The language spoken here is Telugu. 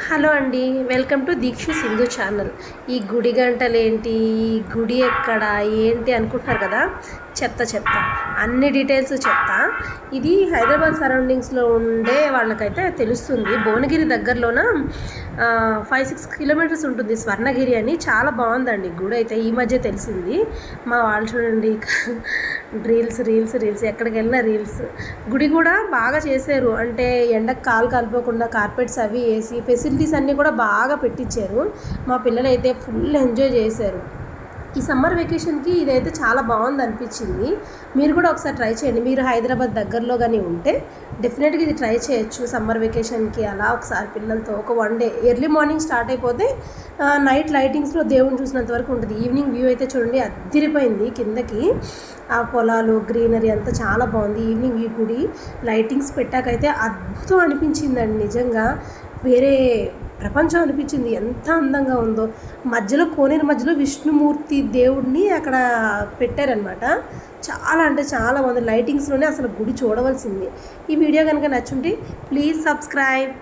హలో అండి, welcome to Deekshu Sindhu channel. ఈ గుడి గంటలు ఏంటి, ఈ గుడి ఎక్కడ ఏంటి అనుకుంటున్నారు కదా. చెత్త అన్ని డీటెయిల్స్ చెప్తా. ఇది హైదరాబాద్ సరౌండింగ్స్లో ఉండే వాళ్ళకైతే తెలుస్తుంది. భువనగిరి దగ్గరలోన 5-6 కిలోమీటర్స్ ఉంటుంది స్వర్ణగిరి అని. చాలా బాగుందండి గుడి అయితే. ఈ మధ్య తెలిసింది. మా వాళ్ళు చూడండి రీల్స్ ఎక్కడికి వెళ్ళినా రీల్స్. గుడి కూడా బాగా చేశారు, అంటే ఎండకు కాలు కాలిపోకుండా కార్పెట్స్ అవి వేసి ఫెసిలిటీస్ అన్నీ కూడా బాగా పెట్టించారు. మా పిల్లలు అయితే ఫుల్ ఎంజాయ్ చేశారు. ఈ సమ్మర్ వెకేషన్కి ఇదైతే చాలా బాగుంది అనిపించింది. మీరు కూడా ఒకసారి ట్రై చేయండి. మీరు హైదరాబాద్ దగ్గరలో కానీ ఉంటే డెఫినెట్గా ఇది ట్రై చేయొచ్చు. సమ్మర్ వెకేషన్కి అలా ఒకసారి పిల్లలతో ఒక 1 డే ఎర్లీ మార్నింగ్ స్టార్ట్ అయిపోతే నైట్ లైటింగ్స్లో దేవుని చూసినంత వరకు ఉంటుంది. ఈవినింగ్ వ్యూ అయితే చూడండి అద్దిరిపోయింది. కిందకి ఆ పొలాలు గ్రీనరీ అంతా చాలా బాగుంది. ఈవినింగ్ వ్యూ గుడి లైటింగ్స్ పెట్టాకైతే అద్భుతం అనిపించిందండి. నిజంగా వేరే ప్రపంచం అనిపించింది. ఎంత అందంగా ఉందో. మధ్యలో కోనేరు మధ్యలో విష్ణుమూర్తి దేవుడిని అక్కడ పెట్టారనమాట. చాలా అంటే చాలా బాగుంది. లైటింగ్స్లోనే అసలు గుడి చూడవలసింది. ఈ వీడియో కనుక నచ్చుంటే ప్లీజ్ సబ్స్క్రైబ్.